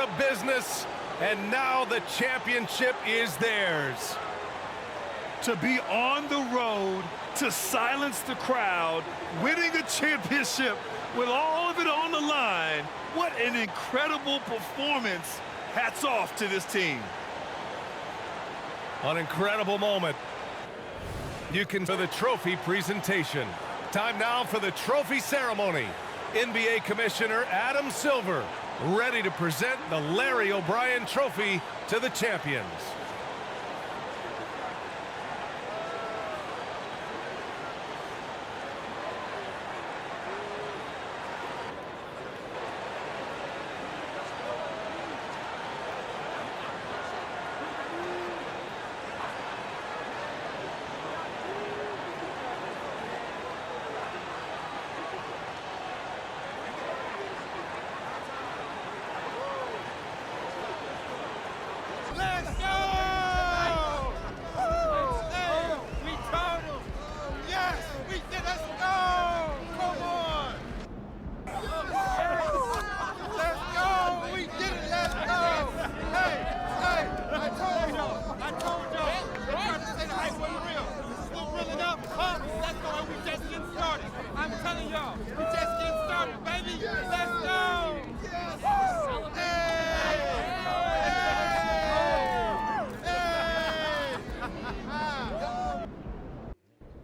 of business, and now the championship is theirs. To be on the road, to silence the crowd, winning a championship with all of it on the line, what an incredible performance. Hats off to this team. An incredible moment. You can for the trophy presentation. Time now for the trophy ceremony. NBA Commissioner Adam Silver ready to present the Larry O'Brien Trophy to the champions.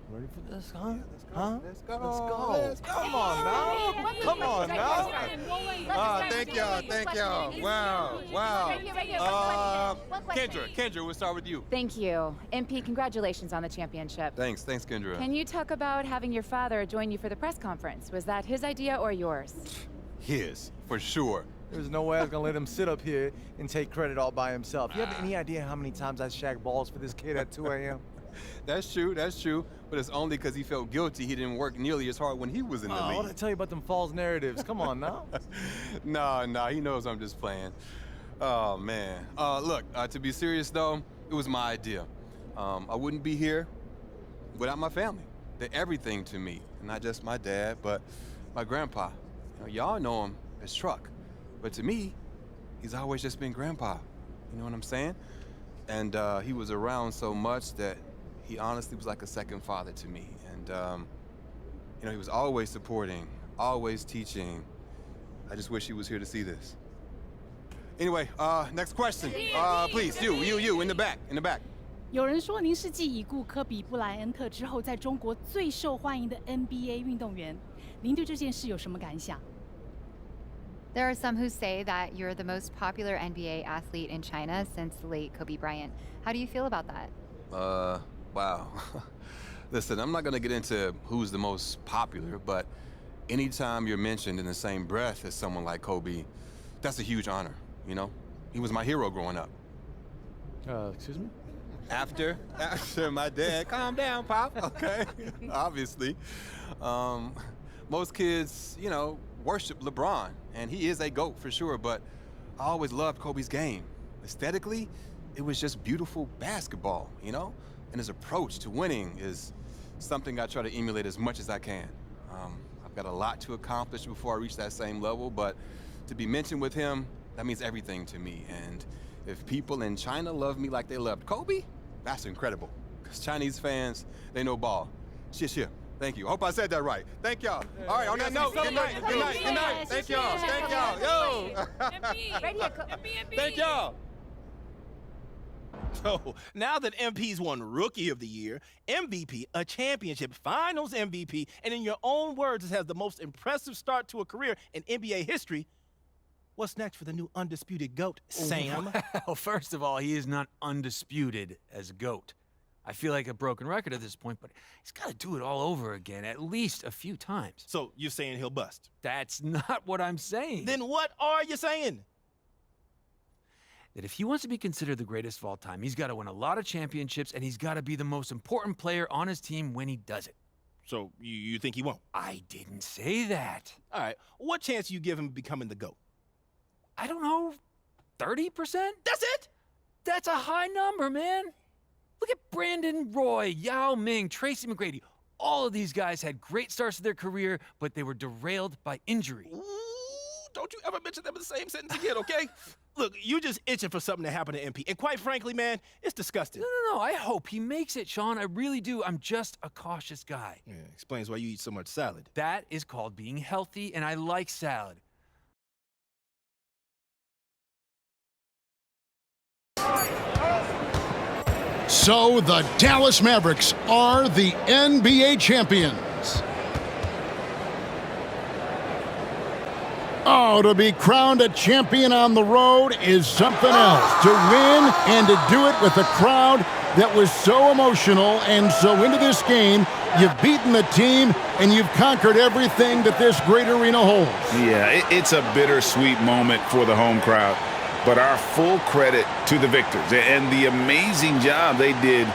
Ready for this, huh? Let's go. Come on now. Come on now. Thank y'all. Wow. Kendra, we'll start with you. Thank you. MP, congratulations on the championship. Thanks, Kendra. Can you talk about having your father join you for the press conference? Was that his idea or yours? His, for sure. There's no way I was gonna let him sit up here and take credit all by himself. You have any idea how many times I Shaq balls for this kid at 2 a.m.? That's true. But it's only because he felt guilty he didn't work nearly as hard when he was in the league. What did I tell you about them false narratives? Come on now. Nah, he knows I'm just playing. Oh, man. Look, to be serious, though, it was my idea. I wouldn't be here without my family. They're everything to me. Not just my dad, but my grandpa. Y'all know him as Truck. But to me, he's always just been grandpa. You know what I'm saying? And he was around so much that he honestly was like a second father to me. And, he was always supporting, always teaching. I just wish he was here to see this. Anyway, next question. Please, you, in the back. 有人说您是继已故科比布莱恩特之后，在中国最受欢迎的 NBA 运动员。您对这件事有什么感想？ There are some who say that you're the most popular NBA athlete in China since the late Kobe Bryant. How do you feel about that? Wow. Listen, I'm not gonna get into who's the most popular, but anytime you're mentioned in the same breath as someone like Kobe, that's a huge honor, you know? He was my hero growing up. Excuse me? After my dad, calm down, Pop, okay? Obviously. Most kids, worship LeBron, and he is a GOAT for sure, but I always loved Kobe's game. Aesthetically, it was just beautiful basketball, And his approach to winning is something I try to emulate as much as I can. I've got a lot to accomplish before I reach that same level, but to be mentioned with him, that means everything to me. And if people in China love me like they loved Kobe, that's incredible. Because Chinese fans, they know ball. Shit. Thank you. Hope I said that right. Thank y'all. All right, on that note, good night. Thank y'all. Yo. Thank y'all. So, now that MP's won Rookie of the Year, MVP, a championship, Finals MVP, and in your own words, has the most impressive start to a career in NBA history, what's next for the new undisputed GOAT, Sam? Well, first of all, he is not undisputed as GOAT. I feel like a broken record at this point, but he's got to do it all over again, at least a few times. So, you're saying he'll bust? That's not what I'm saying. Then what are you saying? That if he wants to be considered the greatest of all time, he's got to win a lot of championships, and he's got to be the most important player on his team when he does it. So, you think he won't? I didn't say that. All right, what chance do you give him becoming the GOAT? I don't know, 30%? That's it? That's a high number, man. Look at Brandon Roy, Yao Ming, Tracy McGrady. All of these guys had great starts to their career, but they were derailed by injury. Ooh, don't you ever mention them in the same sentence again, okay? Look, you just itching for something to happen to MP. And quite frankly, man, it's disgusting. No. I hope he makes it, Sean. I really do. I'm just a cautious guy. Yeah, explains why you eat so much salad. That is called being healthy, and I like salad. So the Dallas Mavericks are the NBA champions. Oh, to be crowned a champion on the road is something else. To win and to do it with a crowd that was so emotional and so into this game, you've beaten the team and you've conquered everything that this great arena holds. Yeah, it's a bittersweet moment for the home crowd. But our full credit to the victors and the amazing job they did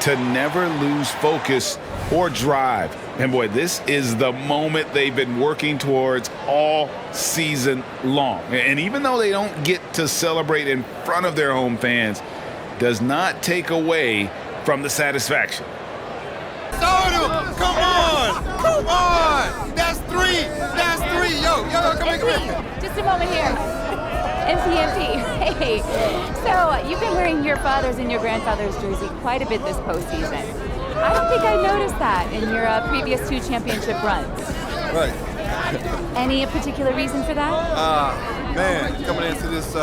to never lose focus or drive. And boy, this is the moment they've been working towards all season long. And even though they don't get to celebrate in front of their home fans, does not take away from the satisfaction. Soda, come on! That's three! Yo, come here. Just a moment here. MP. Hey, so you've been wearing your father's and your grandfather's jersey quite a bit this postseason. I don't think I noticed that in your previous 2 championship runs. Right. Any particular reason for that? Man, coming into this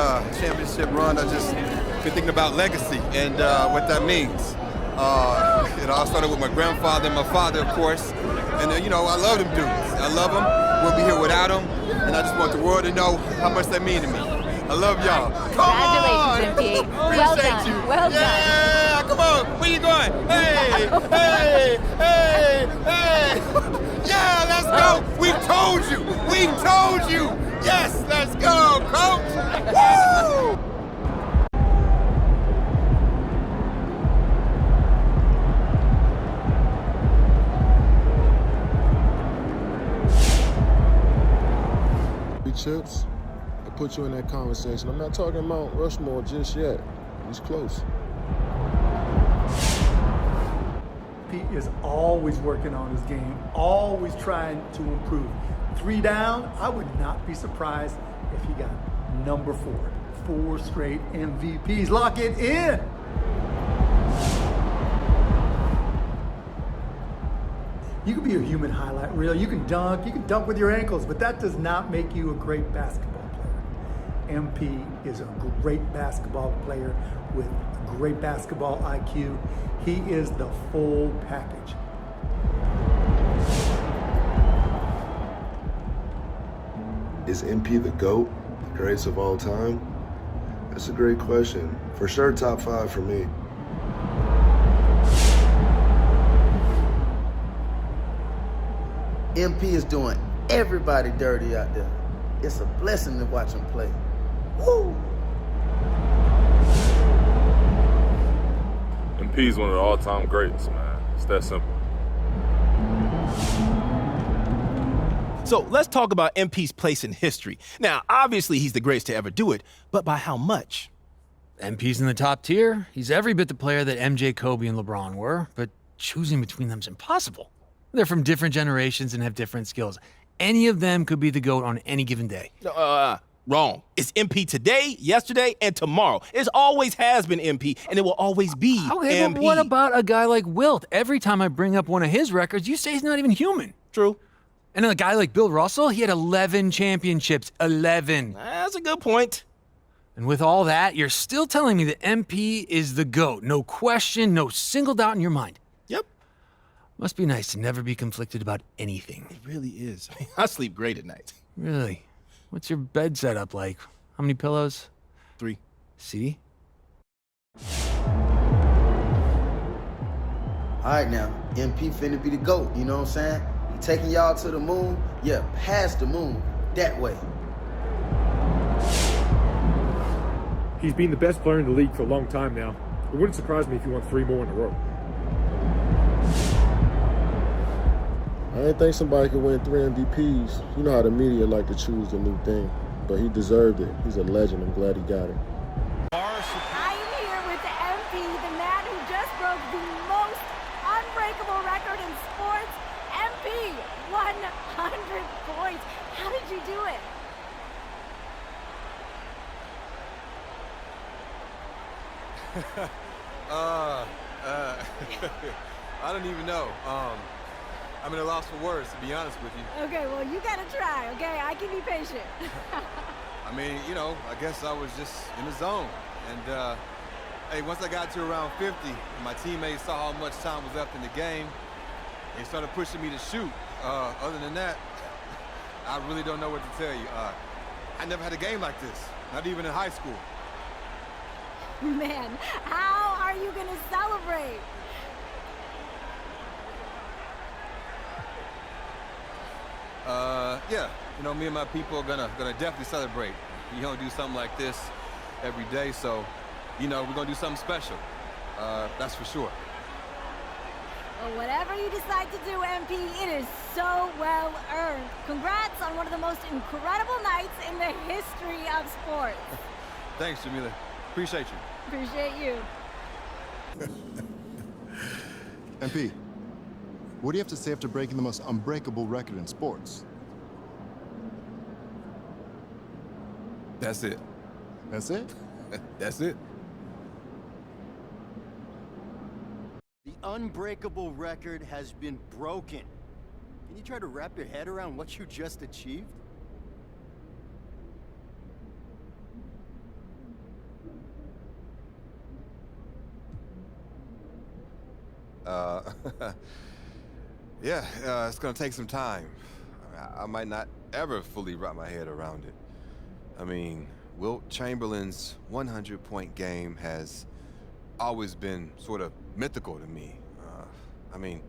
championship run, I just been thinking about legacy and what that means. It all started with my grandfather and my father, of course. And, I love them dudes. I love them. We'll be here without them. And I just want the world to know how much they mean to me. I love y'all. Congratulations, MP. Well done. You. Well done. Yeah, come on. Where you going? Hey. Yeah, let's go. We told you. Yes, let's go, coach. Woo! Chips, I put you in that conversation. I'm not talking Mount Rushmore just yet. He's close. Pete is always working on his game, always trying to improve. 3 down, I would not be surprised if he got number 4. 4 straight MVPs. Lock it in. You can be a human highlight reel. You can dunk with your ankles, but that does not make you a great basketball player. MP is a great basketball player with great basketball IQ. He is the full package. Is MP the GOAT, the greatest of all time? That's a great question. For sure, top 5 for me. MP is doing everybody dirty out there. It's a blessing to watch him play. Woo! MP's one of the all-time greats, man. It's that simple. So let's talk about MP's place in history. Now, obviously, he's the greatest to ever do it, but by how much? MP's in the top tier. He's every bit the player that MJ, Kobe, and LeBron were, but choosing between them's impossible. They're from different generations and have different skills. Any of them could be the GOAT on any given day. Wrong. It's MP today, yesterday, and tomorrow. It always has been MP, and it will always be okay, MP. But what about a guy like Wilt? Every time I bring up one of his records, you say he's not even human. True. And a guy like Bill Russell, he had 11 championships. 11. That's a good point. And with all that, you're still telling me that MP is the GOAT. No question, no single doubt in your mind. Yep. Must be nice to never be conflicted about anything. It really is. I sleep great at night. Really? What's your bed setup like? How many pillows? 3. See? All right now, MP finna be the GOAT, you know what I'm saying? He taking y'all to the moon, yeah, past the moon, that way. He's been the best player in the league for a long time now. It wouldn't surprise me if he won 3 more in a row. I didn't think somebody could win 3 MVPs. You know how the media like to choose the new thing, but he deserved it. He's a legend. I'm glad he got it. I'm here with the MP, the man who just broke the most unbreakable record in sports. MP, 100 points. How did you do it? I don't even know. I'm at a loss for words, to be honest with you. Okay, well, you gotta try, okay? I can be patient. I mean, you know, I guess I was just in the zone. And, hey, once I got to around 50, and my teammates saw how much time was left in the game, they started pushing me to shoot. Other than that, I really don't know what to tell you. I never had a game like this, not even in high school. Man, how are you gonna celebrate? Yeah, you know, me and my people are gonna definitely celebrate. You don't do something like this every day, so, you know, we're gonna do something special. That's for sure. Well, whatever you decide to do, MP, it is so well earned. Congrats on one of the most incredible nights in the history of sports. Thanks, Jamila. Appreciate you. Appreciate you. MP, what do you have to say after breaking the most unbreakable record in sports? That's it. That's it? That's it. The unbreakable record has been broken. Can you try to wrap your head around what you just achieved? Yeah, it's gonna take some time. I might not ever fully wrap my head around it. I mean, Wilt Chamberlain's 100-point game has always been sort of mythical to me. I mean,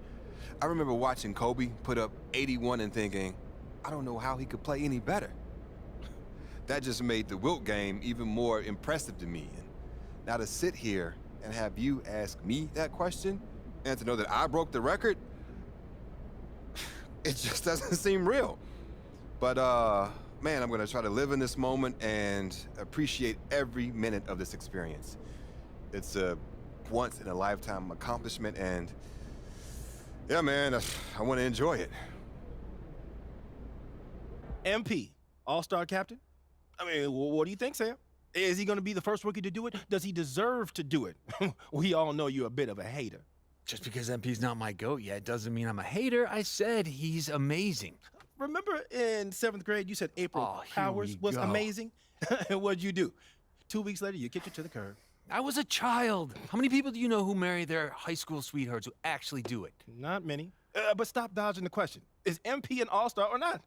I remember watching Kobe put up 81 and thinking, I don't know how he could play any better. That just made the Wilt game even more impressive to me. And now to sit here and have you ask me that question, and to know that I broke the record, it just doesn't seem real. But, man, I'm gonna try to live in this moment and appreciate every minute of this experience. It's a once-in-a-lifetime accomplishment, and yeah, man, I want to enjoy it. MP, all-star captain? I mean, what do you think, Sam? Is he going to be the first rookie to do it? Does he deserve to do it? We all know you're a bit of a hater. Just because MP's not my GOAT yet doesn't mean I'm a hater. I said he's amazing. Remember in 7th grade, you said April Powers was amazing? And what'd you do? 2 weeks later, you kicked it to the curb. I was a child. How many people do you know who marry their high school sweethearts who actually do it? Not many. But stop dodging the question. Is MP an all-star or not?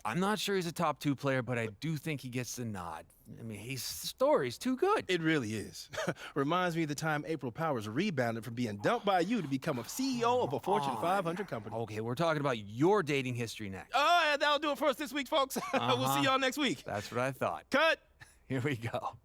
I'm not sure he's a top 2 player, but I do think he gets the nod. I mean, his story's too good. It really is. Reminds me of the time April Powers rebounded from being dumped by you to become a CEO of a Fortune 500 company. Okay, we're talking about your dating history next. Oh, yeah, that'll do it for us this week, folks. We'll see y'all next week. That's what I thought. Cut. Here we go.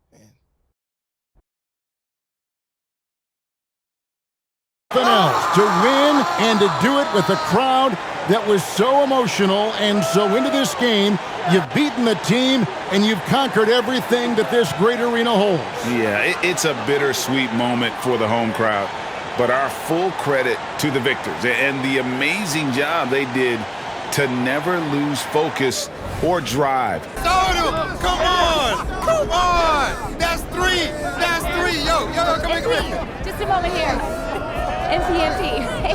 Else to win and to do it with a crowd that was so emotional and so into this game. You've beaten the team and you've conquered everything that this great arena holds. Yeah, it's a bittersweet moment for the home crowd, but our full credit to the victors and the amazing job they did to never lose focus or drive. Come on! Come on! That's 3! That's 3! Yo, come here. Just a moment here. MP.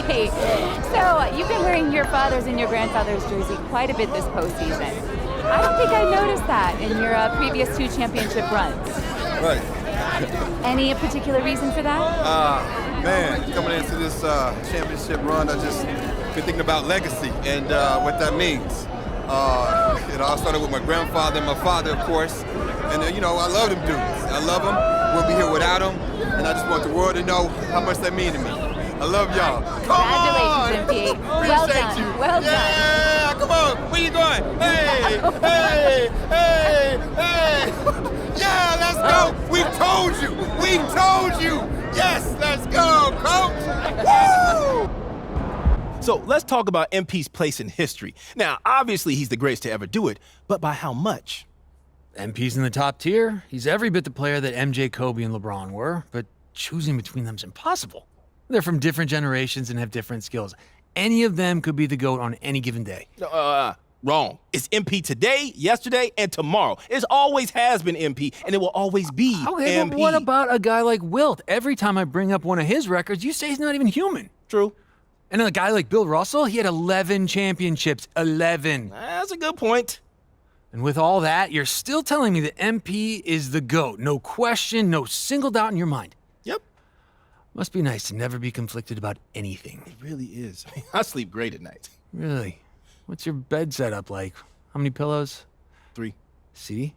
Hey, so you've been wearing your father's and your grandfather's jersey quite a bit this postseason. I don't think I noticed that in your previous 2 championship runs. Right. Any particular reason for that? Man, coming into this championship run, I just been thinking about legacy and what that means. It all started with my grandfather and my father, of course. And, you know, I love them dudes. I love them. We'll be here without them. And I just want the world to know how much they mean to me. I love y'all. Congratulations, MP. Well done. You. Well done. Yeah, come on. Where you going? Hey, hey, hey, hey. Yeah, let's go. We told you. We told you. Yes, let's go, coach. Woo! So let's talk about MP's place in history. Now, obviously, he's the greatest to ever do it, but by how much? MP's in the top tier. He's every bit the player that MJ, Kobe, and LeBron were, but choosing between them's impossible. They're from different generations and have different skills. Any of them could be the GOAT on any given day. Wrong. It's MP today, yesterday, and tomorrow. It always has been MP, and it will always be Okay, MP. but what about a guy like Wilt? Every time I bring up one of his records, you say he's not even human. True. And a guy like Bill Russell, he had 11 championships. 11. That's a good point. And with all that, you're still telling me that MP is the GOAT. No question, no single doubt in your mind. Yep. Must be nice to never be conflicted about anything. It really is. I sleep great at night. Really? What's your bed setup like? How many pillows? 3. See?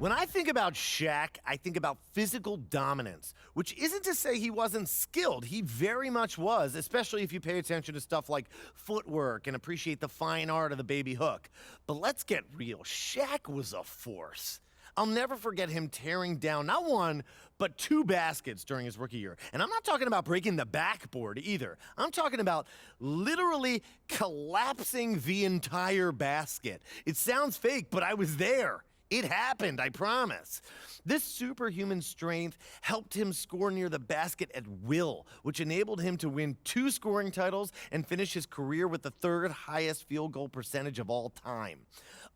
When I think about Shaq, I think about physical dominance, which isn't to say he wasn't skilled. He very much was, especially if you pay attention to stuff like footwork and appreciate the fine art of the baby hook. But let's get real. Shaq was a force. I'll never forget him tearing down not one, but 2 baskets during his rookie year. And I'm not talking about breaking the backboard either. I'm talking about literally collapsing the entire basket. It sounds fake, but I was there. It happened, I promise. This superhuman strength helped him score near the basket at will, which enabled him to win 2 scoring titles and finish his career with the 3rd highest field goal percentage of all time.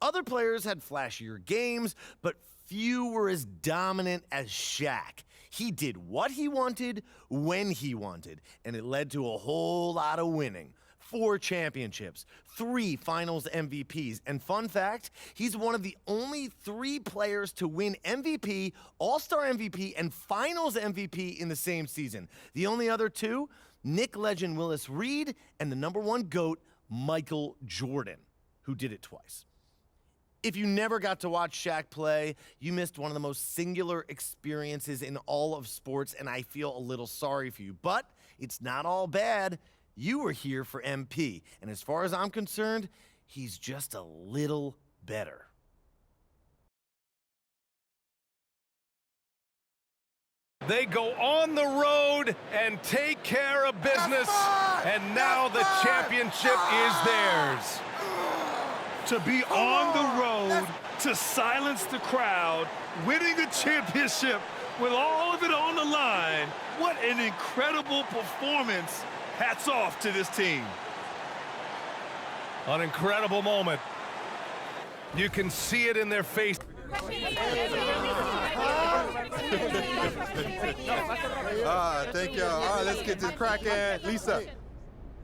Other players had flashier games, but few were as dominant as Shaq. He did what he wanted, when he wanted, and it led to a whole lot of winning. 4 championships, 3 finals MVPs, and fun fact, he's one of the only 3 players to win MVP, All-Star MVP, and Finals MVP in the same season. The only other 2, Knick legend Willis Reed and the #1 GOAT, Michael Jordan, who did it twice. If you never got to watch Shaq play, you missed one of the most singular experiences in all of sports, and I feel a little sorry for you. But it's not all bad. You were here for MP, and as far as I'm concerned, he's just a little better. They go on the road and take care of business, and now the championship is theirs. To be on the road, to silence the crowd, winning a championship with all of it on the line, what an incredible performance. Hats off to this team. An incredible moment. You can see it in their face. Thank y'all. All right, let's get this cracking. Lisa.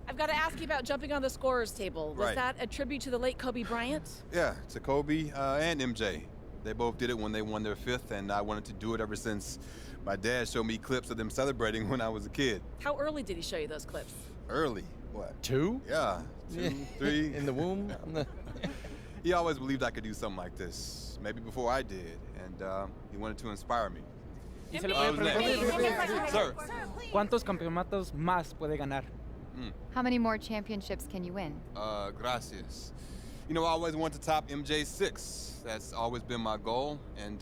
I've got to ask you about jumping on the scorer's table. Was Right. that a tribute to the late Kobe Bryant? Yeah, to Kobe and MJ. They both did it when they won their 5th, and I wanted to do it ever since my dad showed me clips of them celebrating when I was a kid. How early did he show you those clips? Early. What? 2? Yeah, 2, 3. In the womb? He always believed I could do something like this, maybe before I did, and he wanted to inspire me. Y se le puede preguntar, Sir. ¿Cuántos campeonatos más puede ganar? How many more championships can you win? Gracias. You know, I always wanted to top MJ's 6. That's always been my goal, and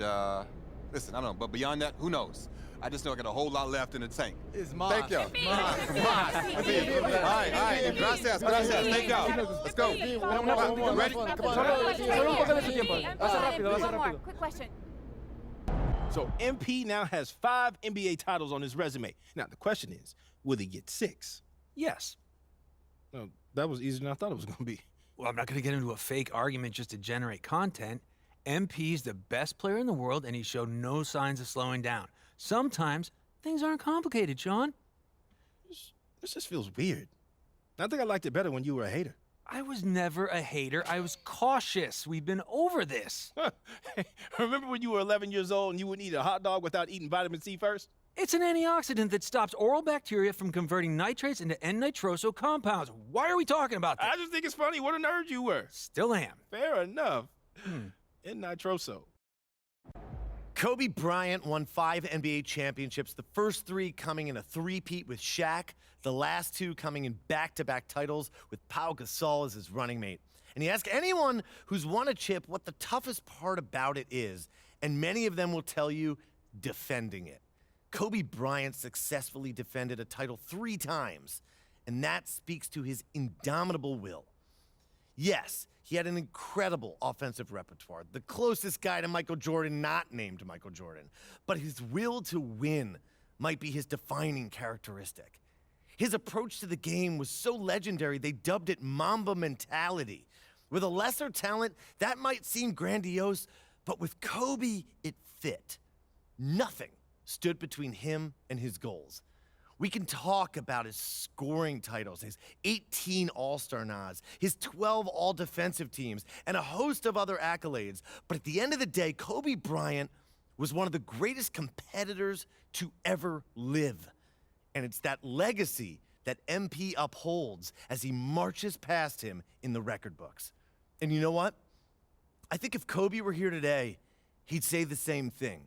listen, I don't know, but beyond that, who knows? I just know I got a whole lot left in the tank. It's Mas. Thank y'all. All right. Gracias. Thank y'all. Let's go. Ready? Solo un poco de su tiempo. Va a ser rápido, va a ser One more. rápido. Quick question. So MP now has 5 NBA titles on his resume. Now, the question is, will he get 6? Yes. No, that was easier than I thought it was going to be. Well, I'm not going to get into a fake argument just to generate content. MP's the best player in the world, and he showed no signs of slowing down. Sometimes things aren't complicated, Sean. This just feels weird. I think I liked it better when you were a hater. I was never a hater. I was cautious. We've been over this. Remember when you were 11 years old and you wouldn't eat a hot dog without eating vitamin C first? It's an antioxidant that stops oral bacteria from converting nitrates into N-nitroso compounds. Why are we talking about this? I just think it's funny. What a nerd you were. Still am. Fair enough. N-nitroso. Kobe Bryant won 5 NBA championships, the first 3 coming in a three-peat with Shaq, the last 2 coming in back-to-back titles with Pau Gasol as his running mate. And you ask anyone who's won a chip what the toughest part about it is, and many of them will tell you defending it. Kobe Bryant successfully defended a title 3 times, and that speaks to his indomitable will. Yes, he had an incredible offensive repertoire, the closest guy to Michael Jordan not named Michael Jordan, but his will to win might be his defining characteristic. His approach to the game was so legendary, they dubbed it Mamba mentality. With a lesser talent, that might seem grandiose, but with Kobe, it fit. Nothing stood between him and his goals. We can talk about his scoring titles, his 18 All-Star nods, his 12 All-Defensive teams, and a host of other accolades. But at the end of the day, Kobe Bryant was one of the greatest competitors to ever live. And it's that legacy that MP upholds as he marches past him in the record books. And you know what? I think if Kobe were here today, he'd say the same thing.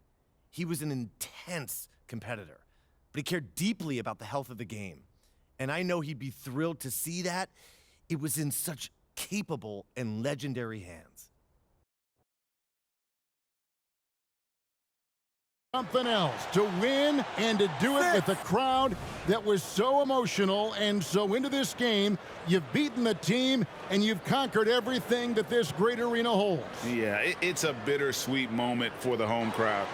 He was an intense competitor, but he cared deeply about the health of the game. And I know he'd be thrilled to see that it was in such capable and legendary hands. Something else to win and to do it with a crowd that was so emotional and so into this game. You've beaten the team and you've conquered everything that this great arena holds. Yeah, it's a bittersweet moment for the home crowd,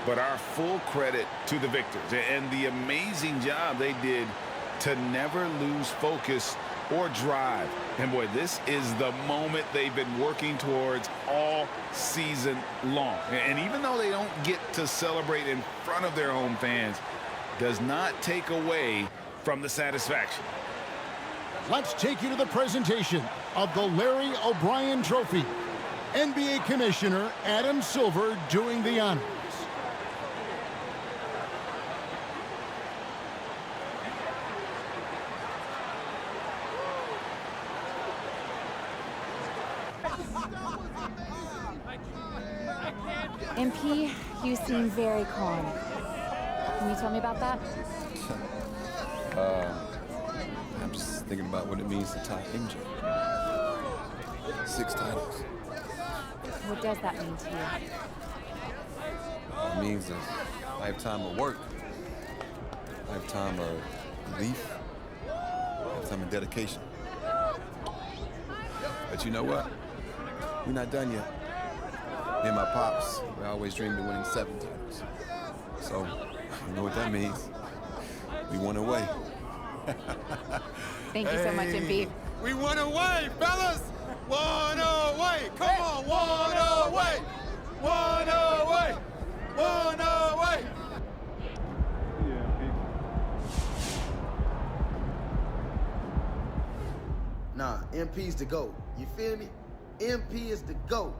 but our full credit to the victors and the amazing job they did to never lose focus or drive. And boy, this is the moment they've been working towards all season long. And even though they don't get to celebrate in front of their home fans, does not take away from the satisfaction. Let's take you to the presentation of the Larry O'Brien Trophy. NBA Commissioner Adam Silver doing the honors. MP, you seem very calm. Can you tell me about that? I'm just thinking about what it means to tie MJ. 6 titles. What does that mean to you? It means a lifetime of work, lifetime of belief, lifetime of dedication. But you know what? We're not done yet. Me and my pops, we always dreamed of winning 7 titles. So, you know what that means. We won away. Thank you so much, MP. We won away, fellas! Won away! Come on, won away! Won away! Won away! Nah, MP's the GOAT. You feel me? MP is the GOAT.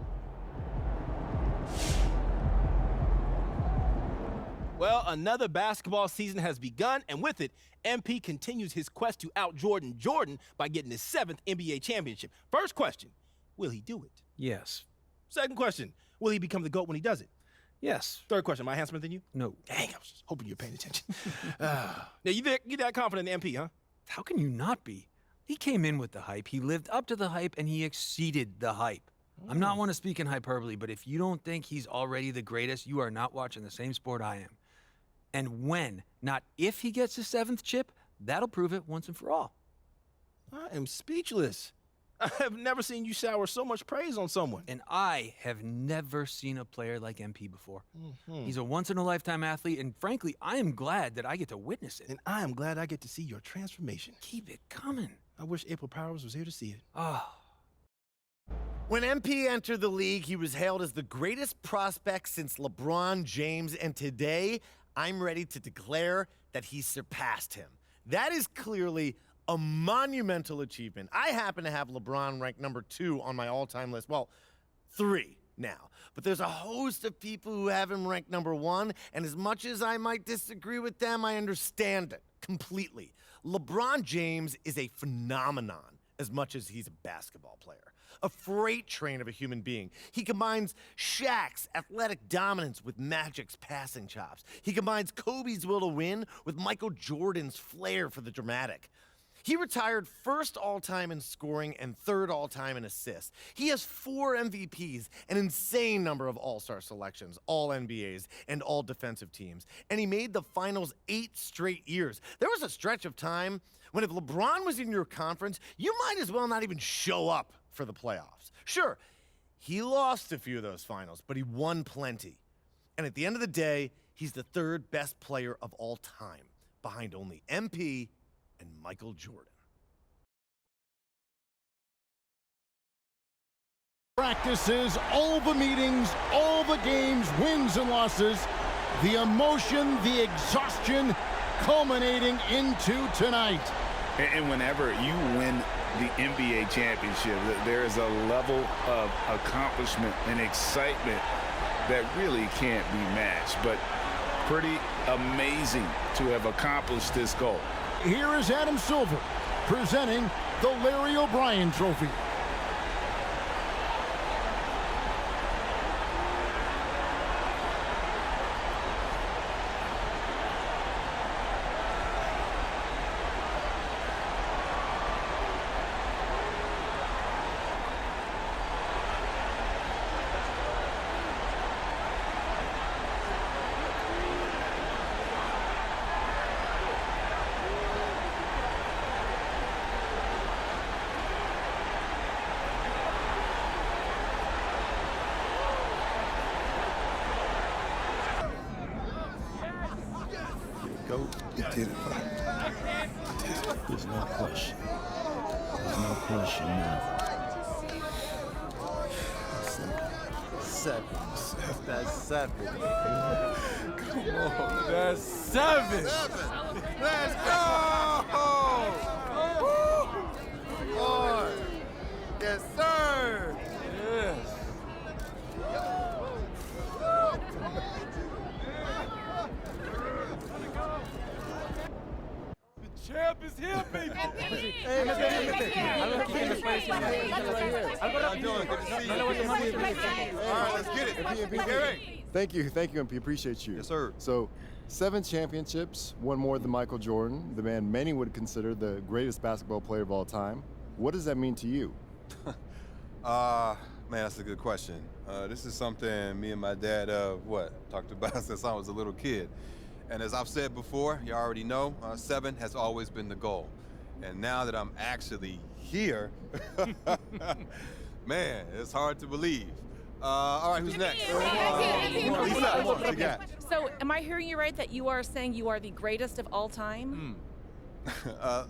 Well, another basketball season has begun, and with it, MP continues his quest to out-Jordan Jordan by getting his 7th NBA championship. First question, will he do it? Yes. Second question, will he become the GOAT when he does it? Yes. Third question, am I handsomer than you? No. Dang, I was just hoping you were paying attention. Now, you that confident in MP, huh? How can you not be? He came in with the hype, he lived up to the hype, and he exceeded the hype. I'm not one to speak in hyperbole, but if you don't think he's already the greatest, you are not watching the same sport I am. And when, not if he gets his 7th chip, that'll prove it once and for all. I am speechless. I have never seen you shower so much praise on someone. And I have never seen a player like MP before. He's a once-in-a-lifetime athlete, and frankly, I am glad that I get to witness it. And I am glad I get to see your transformation. Keep it coming. I wish April Powers was here to see it. Oh. When MP entered the league, he was hailed as the greatest prospect since LeBron James, and today, I'm ready to declare that he surpassed him. That is clearly a monumental achievement. I happen to have LeBron ranked number 2 on my all-time list. Well, 3 now. But there's a host of people who have him ranked number 1, and as much as I might disagree with them, I understand it completely. LeBron James is a phenomenon as much as he's a basketball player. A freight train of a human being. He combines Shaq's athletic dominance with Magic's passing chops. He combines Kobe's will to win with Michael Jordan's flair for the dramatic. He retired 1st all-time in scoring and 3rd all-time in assists. He has 4 MVPs, an insane number of all-star selections, all-NBAs, and all-defensive teams. And he made the finals 8 straight years. There was a stretch of time when if LeBron was in your conference, you might as well not even show up for the playoffs. Sure, he lost a few of those finals, but he won plenty. And at the end of the day, he's the 3rd best player of all time, behind only MP and Michael Jordan. Practices, all the meetings, all the games, wins and losses, the emotion, the exhaustion, culminating into tonight. And whenever you win the NBA championship, there is a level of accomplishment and excitement that really can't be matched. But pretty amazing to have accomplished this goal. Here is Adam Silver presenting the Larry O'Brien Trophy. You did it, bro. There's no question. There's no question now. Seven. That's seven. Come on. That's seven. Let's go! Woo! Lord. Yes, sir. Yes. The champ is here, people. Thank you, MP. Appreciate you. Yes, sir. So, 7 championships, one more than Michael Jordan, the man many would consider the greatest basketball player of all time. What does that mean to you? Man, that's a good question. This is something me and my dad, talked about since I was a little kid. And as I've said before, you already know, 7 has always been the goal. And now that I'm actually here, man, it's hard to believe. All right, who's next? Lisa, what you got? So, am I hearing you right that you are saying you are the greatest of all time?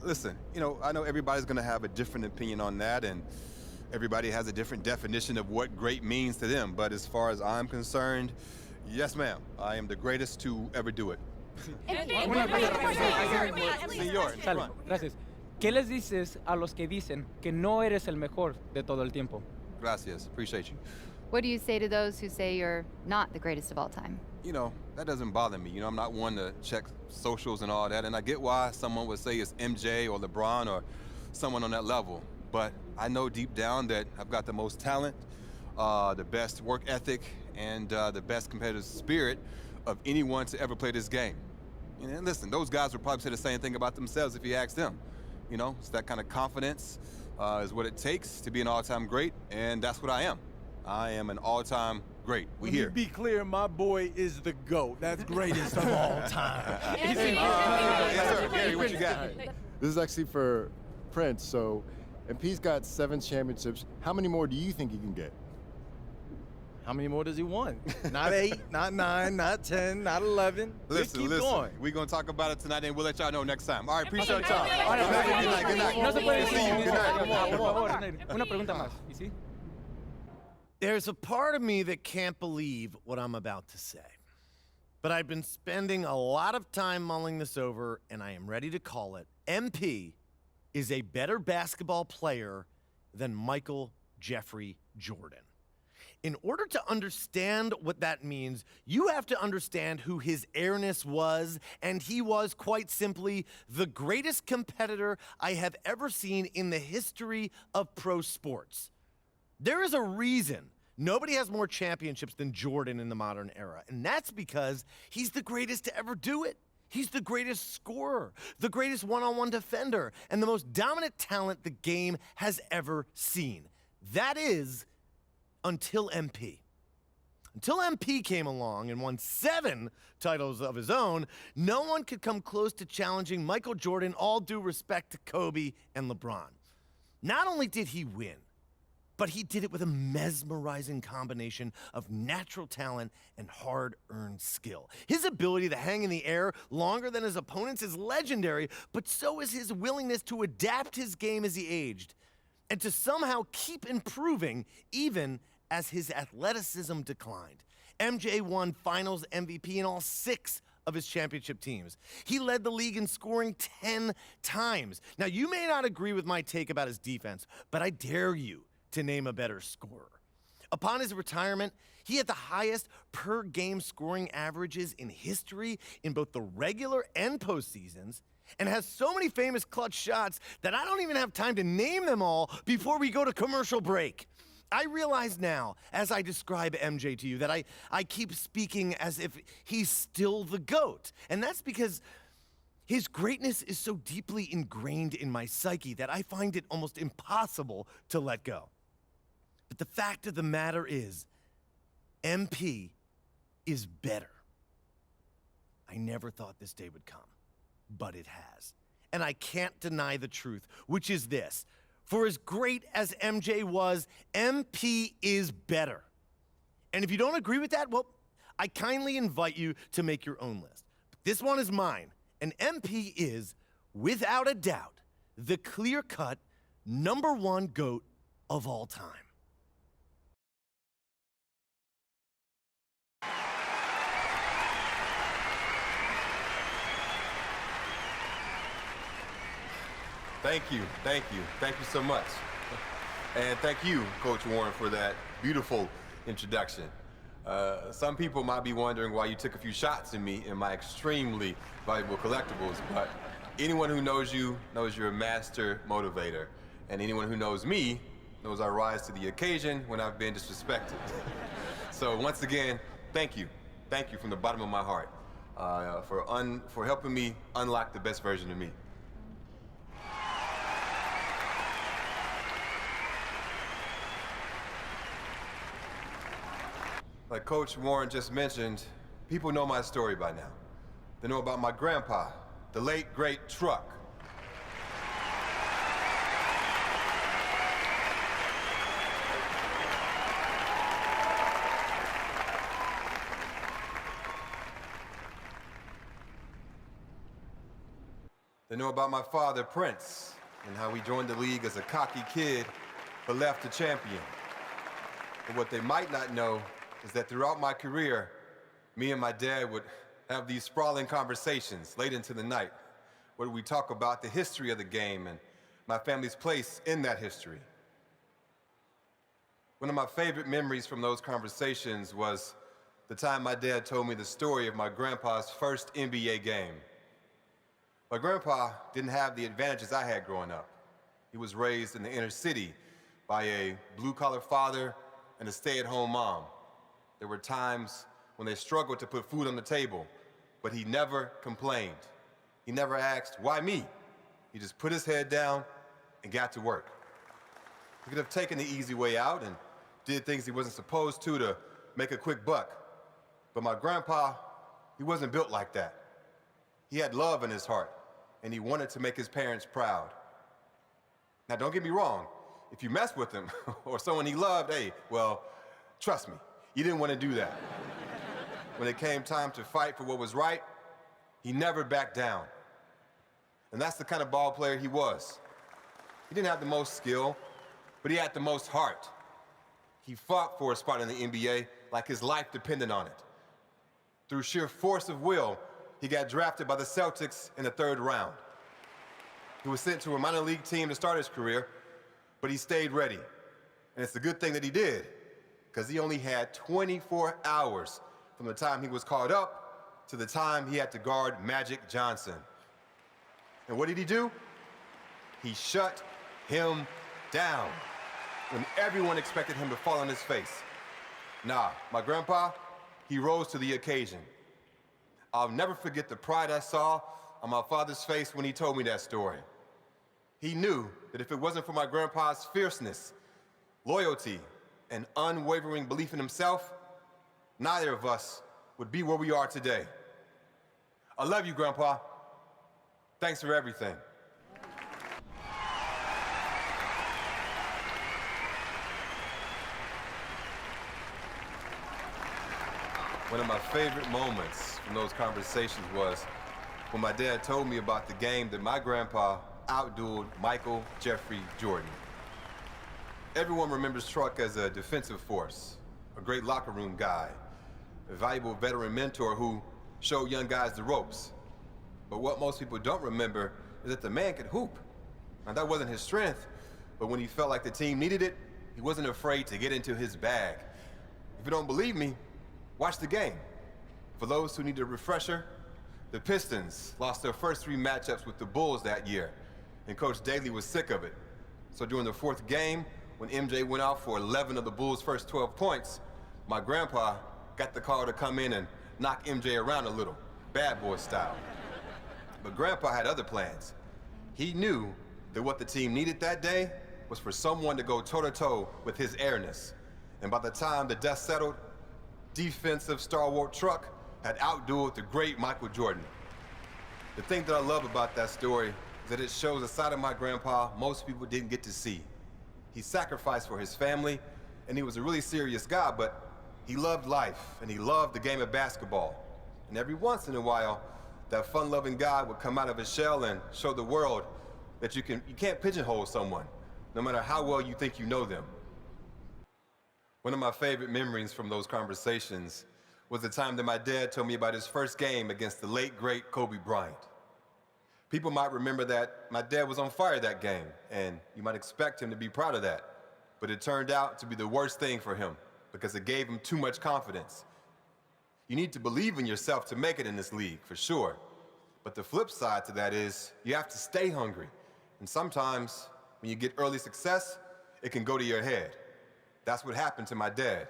Listen, I know everybody's gonna have a different opinion on that, and everybody has a different definition of what great means to them. But as far as I'm concerned, yes, ma'am, I am the greatest to ever do it. Señor, Sale, gracias. ¿Qué les dices a los que dicen que no eres el mejor de todo el tiempo? Gracias, appreciate you. What do you say to those who say you're not the greatest of all time? That doesn't bother me. I'm not one to check socials and all that, and I get why someone would say it's MJ or LeBron or someone on that level. But I know deep down that I've got the most talent, the best work ethic, and the best competitive spirit of anyone to ever play this game. And listen, those guys would probably say the same thing about themselves if you asked them. It's that kind of confidence is what it takes to be an all-time great, and that's what I am. I am an all-time great. Let me be clear, my boy is the GOAT. That's greatest of all time. Yes, sir. Gary, what you got? This is actually for Prince. So, MP's got 7 championships. How many more do you think he can get? How many more does he want? Not 8, not 9, not 10, not 11. Listen, going. We're going to talk about it tonight, and we'll let y'all know next time. All right, appreciate your time. Good night. No se puede decir. Good night. Por favor, una pregunta más. ¿Y sí? There's a part of me that can't believe what I'm about to say. But I've been spending a lot of time mulling this over, and I am ready to call it. MP is a better basketball player than Michael Jeffrey Jordan. In order to understand what that means, you have to understand who his airness was, and he was, quite simply, the greatest competitor I have ever seen in the history of pro sports. There is a reason nobody has more championships than Jordan in the modern era, and that's because he's the greatest to ever do it. He's the greatest scorer, the greatest one-on-one defender, and the most dominant talent the game has ever seen. That is, until MP. Until MP came along and won 7 titles of his own, no one could come close to challenging Michael Jordan, all due respect to Kobe and LeBron. Not only did he win, But he did it with a mesmerizing combination of natural talent and hard-earned skill. His ability to hang in the air longer than his opponents is legendary, but so is his willingness to adapt his game as he aged and to somehow keep improving even as his athleticism declined. MJ won Finals MVP in all 6 of his championship teams. He led the league in scoring 10 times. Now, you may not agree with my take about his defense, but I dare you to name a better scorer. Upon his retirement, he had the highest per-game scoring averages in history in both the regular and postseasons, and has so many famous clutch shots that I don't even have time to name them all before we go to commercial break. I realize now, as I describe MJ to you, that I keep speaking as if he's still the GOAT. And that's because his greatness is so deeply ingrained in my psyche that I find it almost impossible to let go. But the fact of the matter is, MP is better. I never thought this day would come, but it has. And I can't deny the truth, which is this. For as great as MJ was, MP is better. And if you don't agree with that, well, I kindly invite you to make your own list. But this one is mine, and MP is, without a doubt, the clear-cut #1 GOAT of all time. Thank you so much. And thank you, Coach Warren, for that beautiful introduction. Some people might be wondering why you took a few shots at me in my extremely valuable collectibles, but anyone who knows you knows you're a master motivator, and anyone who knows me knows I rise to the occasion when I've been disrespected. So once again, thank you from the bottom of my heart for helping me unlock the best version of me. Like Coach Warren just mentioned, people know my story by now. They know about my grandpa, the late, great Truck. They know about my father, Prince, and how he joined the league as a cocky kid, but left a champion. But what they might not know is that throughout my career, me and my dad would have these sprawling conversations late into the night where we talk about the history of the game and my family's place in that history. One of my favorite memories from those conversations was the time my dad told me the story of my grandpa's first NBA game. My grandpa didn't have the advantages I had growing up. He was raised in the inner city by a blue-collar father and a stay-at-home mom. There were times when they struggled to put food on the table, but he never complained. He never asked, why me? He just put his head down and got to work. He could have taken the easy way out and did things he wasn't supposed to make a quick buck. But my grandpa, he wasn't built like that. He had love in his heart, and he wanted to make his parents proud. Now, don't get me wrong. If you mess with him or someone he loved, hey, well, trust me, he didn't want to do that. When it came time to fight for what was right, he never backed down. And that's the kind of ball player he was. He didn't have the most skill, but he had the most heart. He fought for a spot in the NBA like his life depended on it. Through sheer force of will, he got drafted by the Celtics in the 3rd round. He was sent to a minor league team to start his career, but he stayed ready. And it's a good thing that he did, because he only had 24 hours from the time he was called up to the time he had to guard Magic Johnson. And what did he do? He shut him down when everyone expected him to fall on his face. Nah, my grandpa, he rose to the occasion. I'll never forget the pride I saw on my father's face when he told me that story. He knew that if it wasn't for my grandpa's fierceness, loyalty, and unwavering belief in himself, neither of us would be where we are today. I love you, Grandpa. Thanks for everything. One of my favorite moments from those conversations was when my dad told me about the game that my grandpa outdueled Michael Jeffrey Jordan. Everyone remembers Truck as a defensive force, a great locker room guy, a valuable veteran mentor who showed young guys the ropes. But what most people don't remember is that the man could hoop. Now, that wasn't his strength, but when he felt like the team needed it, he wasn't afraid to get into his bag. If you don't believe me, watch the game. For those who need a refresher, the Pistons lost their first 3 matchups with the Bulls that year, and Coach Daly was sick of it. So during the 4th game, when MJ went out for 11 of the Bulls' first 12 points, my grandpa got the call to come in and knock MJ around a little, bad boy style. But Grandpa had other plans. He knew that what the team needed that day was for someone to go toe-to-toe with his airness. And by the time the dust settled, defensive stalwart Truck had outdueled the great Michael Jordan. The thing that I love about that story is that it shows a side of my grandpa most people didn't get to see. He sacrificed for his family, and he was a really serious guy, but he loved life, and he loved the game of basketball. And every once in a while, that fun-loving guy would come out of his shell and show the world that you can't pigeonhole someone, no matter how well you think you know them. One of my favorite memories from those conversations was the time that my dad told me about his first game against the late, great Kobe Bryant. People might remember that my dad was on fire that game, and you might expect him to be proud of that. But it turned out to be the worst thing for him because it gave him too much confidence. You need to believe in yourself to make it in this league, for sure. But the flip side to that is you have to stay hungry. And sometimes when you get early success, it can go to your head. That's what happened to my dad.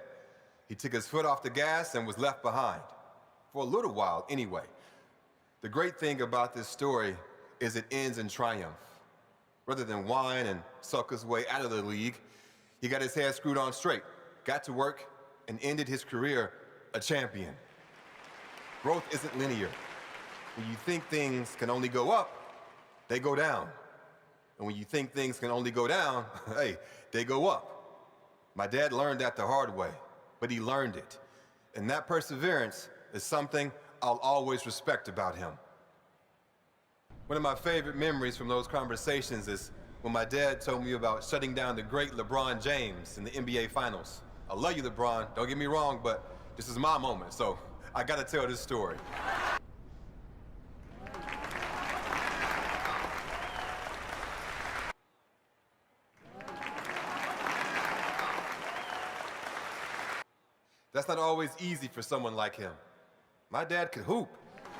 He took his foot off the gas and was left behind. For a little while, anyway. The great thing about this story is it ends in triumph. Rather than whine and sulk his way out of the league, he got his head screwed on straight, got to work, and ended his career a champion. Growth isn't linear. When you think things can only go up, they go down. And when you think things can only go down, hey, they go up. My dad learned that the hard way, but he learned it. And that perseverance is something I'll always respect about him. One of my favorite memories from those conversations is when my dad told me about shutting down the great LeBron James in the NBA Finals. I love you, LeBron, don't get me wrong, but this is my moment, so I gotta tell this story. That's not always easy for someone like him. My dad could hoop.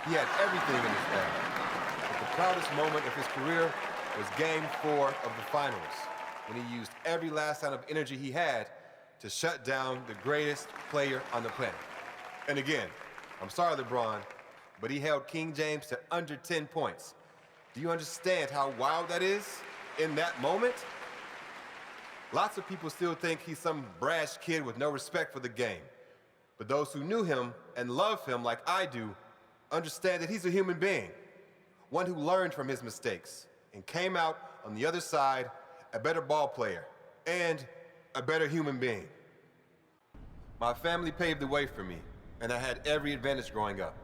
He had everything in his bag. But the proudest moment of his career was Game 4 of the Finals, when he used every last ounce of energy he had to shut down the greatest player on the planet. And again, I'm sorry, LeBron, but he held King James to under 10 points. Do you understand how wild that is in that moment? Lots of people still think he's some brash kid with no respect for the game. But those who knew him and love him like I do understand that he's a human being, one who learned from his mistakes and came out on the other side a better ball player and a better human being. My family paved the way for me, and I had every advantage growing up.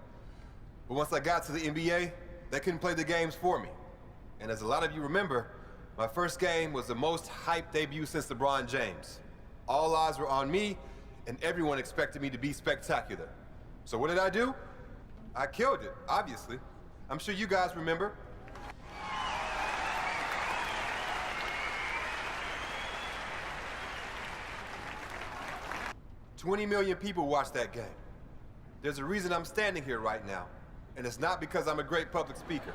But once I got to the NBA, they couldn't play the games for me. And as a lot of you remember, my first game was the most hyped debut since LeBron James. All eyes were on me, and everyone expected me to be spectacular. So what did I do? I killed it, obviously. I'm sure you guys remember. $20 million people watched that game. There's a reason I'm standing here right now, and it's not because I'm a great public speaker.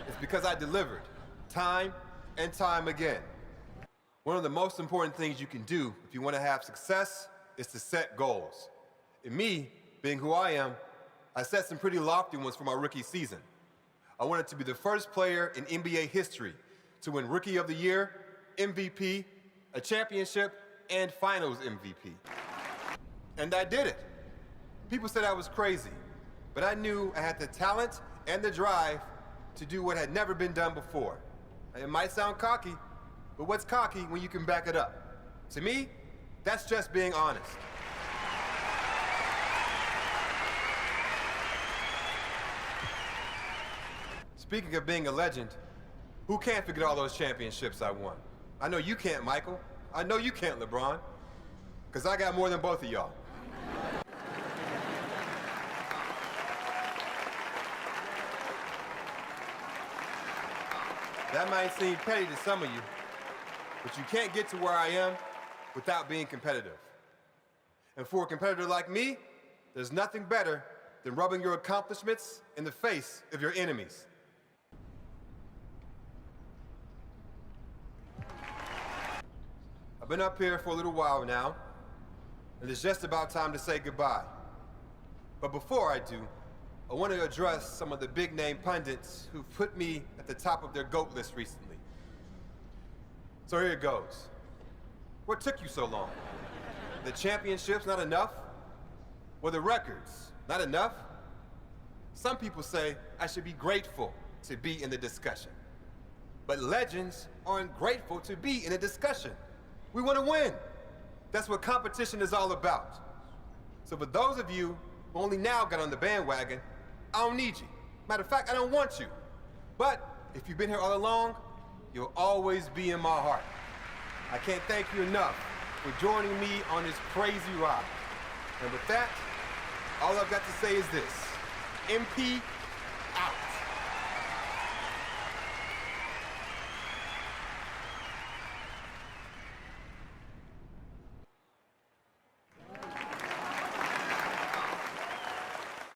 It's because I delivered, time and time again. One of the most important things you can do if you want to have success is to set goals. And me, being who I am, I set some pretty lofty ones for my rookie season. I wanted to be the first player in NBA history to win Rookie of the Year, MVP, a championship, and Finals MVP. And I did it. People said I was crazy, but I knew I had the talent and the drive to do what had never been done before. It might sound cocky, but what's cocky when you can back it up? To me, that's just being honest. Speaking of being a legend, who can't forget all those championships I won? I know you can't, Michael. I know you can't, LeBron. Because I got more than both of y'all. That might seem petty to some of you, but you can't get to where I am without being competitive. And for a competitor like me, there's nothing better than rubbing your accomplishments in the face of your enemies. I've been up here for a little while now, and it's just about time to say goodbye. But before I do, I want to address some of the big-name pundits who've put me at the top of their GOAT list recently. So here it goes. What took you so long? The championships not enough? Were the records not enough? Some people say I should be grateful to be in the discussion. But legends aren't grateful to be in a discussion. We want to win. That's what competition is all about. So for those of you who only now got on the bandwagon, I don't need you. Matter of fact, I don't want you. But if you've been here all along, you'll always be in my heart. I can't thank you enough for joining me on this crazy ride. And with that, all I've got to say is this. MP